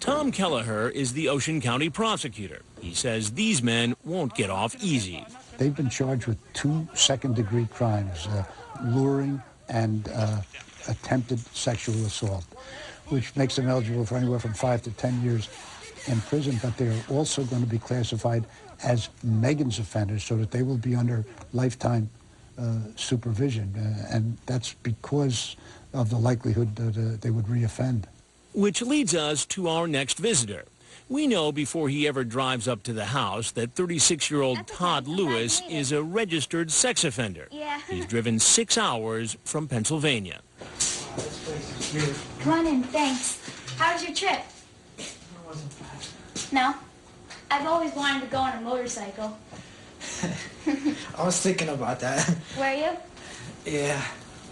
Tom Kelleher is the Ocean County prosecutor. He says these men won't get off easy. They've been charged with 2 second-degree crimes, luring and attempted sexual assault, which makes them eligible for anywhere from 5 to 10 years in prison, but they're also going to be classified as Megan's offenders so that they will be under lifetime supervision, and that's because of the likelihood that they would reoffend. Which leads us to our next visitor. We know before he ever drives up to the house that 36-year-old Todd Lewis is a registered sex offender. Yeah. He's driven 6 hours from Pennsylvania. Come on in, thanks. How was your trip? It wasn't bad. No? I've always wanted to go on a motorcycle. I was thinking about that. Were you? Yeah.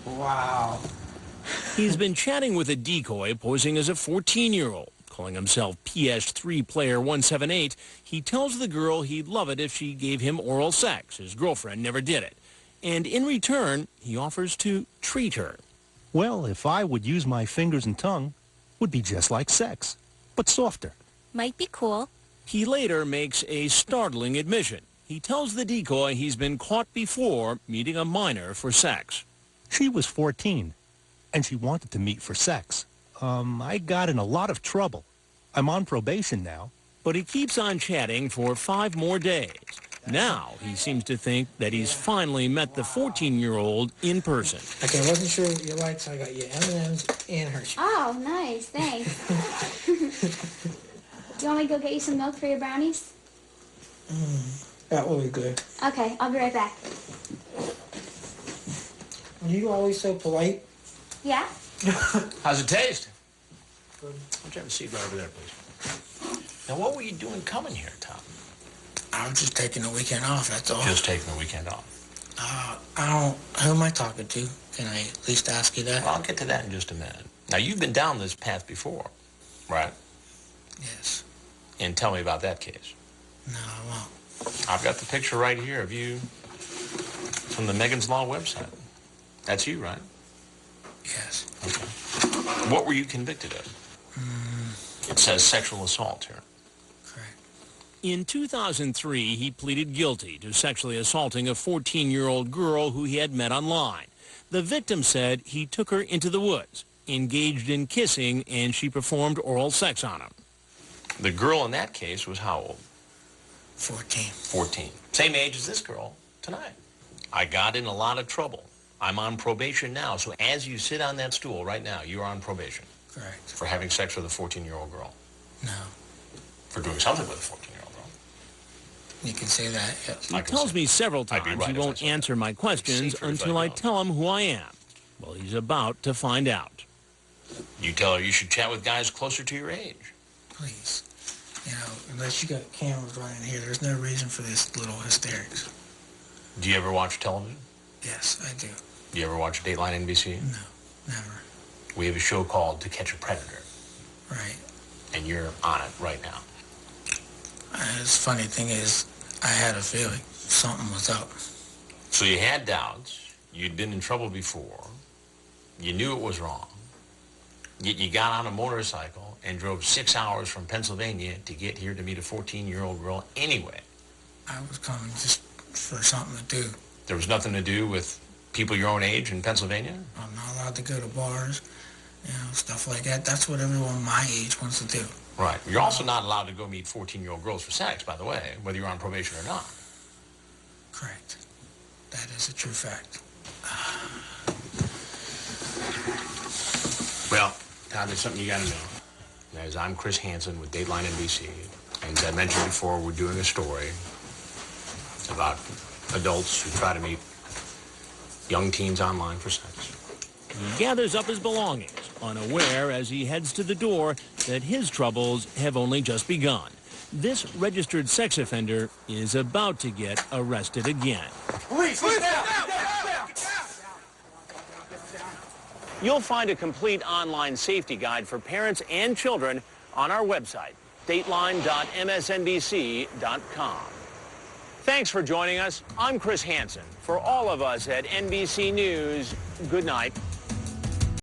Wow. He's been chatting with a decoy posing as a 14-year-old. Calling himself PS3 Player 178, he tells the girl he'd love it if she gave him oral sex. His girlfriend never did it. And in return, he offers to treat her. Well, if I would use my fingers and tongue, would be just like sex, but softer. Might be cool. He later makes a startling admission. He tells the decoy he's been caught before meeting a minor for sex. She was 14, and she wanted to meet for sex. I got in a lot of trouble. I'm on probation now. But he keeps on chatting for 5 more days. Now he seems to think that he's finally met the 14-year-old in person. Okay, I wasn't sure what you liked, so I got you M&M's and Hershey. Oh, nice, thanks. Do you want me to go get you some milk for your brownies? That will be good. Okay, I'll be right back. Are you always so polite? Yeah? How's it taste? Good. Why don't you have a seat right over there, please? Now, what were you doing coming here, Tom? I was just taking the weekend off, that's all. Just taking the weekend off. Who am I talking to? Can I at least ask you that? Well, I'll get to that in just a minute. Now, you've been down this path before, right? Yes. And tell me about that case. No, I won't. I've got the picture right here of you from the Megan's Law website. That's you, right? Yes. Okay. What were you convicted of? It says sexual assault here. Correct. In 2003, he pleaded guilty to sexually assaulting a 14-year-old girl who he had met online. The victim said he took her into the woods, engaged in kissing, and she performed oral sex on him. The girl in that case was how old? 14. 14. Same age as this girl tonight. I got in a lot of trouble. I'm on probation now, so as you sit on that stool right now, you're on probation. Correct. For having sex with a 14-year-old girl. No. For doing something with a 14-year-old girl. You can say that, yes. He tells me several times he won't answer my questions until I tell him who I am. Well, he's about to find out. You tell her you should chat with guys closer to your age. Please. You know, unless you got cameras running here, there's no reason for this little hysterics. Do you ever watch television? Yes, I do. Do you ever watch Dateline NBC? No, never. We have a show called To Catch a Predator. Right. And you're on it right now. The funny thing is, I had a feeling something was up. So you had doubts. You'd been in trouble before. You knew it was wrong. Yet you got on a motorcycle and drove 6 hours from Pennsylvania to get here to meet a 14-year-old girl anyway. I was coming just for something to do. There was nothing to do with people your own age in Pennsylvania? I'm not allowed to go to bars, you know, stuff like that. That's what everyone my age wants to do. Right. You're also not allowed to go meet 14-year-old girls for sex, by the way, whether you're on probation or not. Correct. That is a true fact. Well, Todd, there's something you got to know. That is, I'm Chris Hansen with Dateline NBC. And as I mentioned before, we're doing a story about adults who try to meet young teens online for sex. He gathers up his belongings, unaware as he heads to the door that his troubles have only just begun. This registered sex offender is about to get arrested again. Police! Down! You'll find a complete online safety guide for parents and children on our website, dateline.msnbc.com. Thanks for joining us. I'm Chris Hansen. For all of us at NBC News, good night.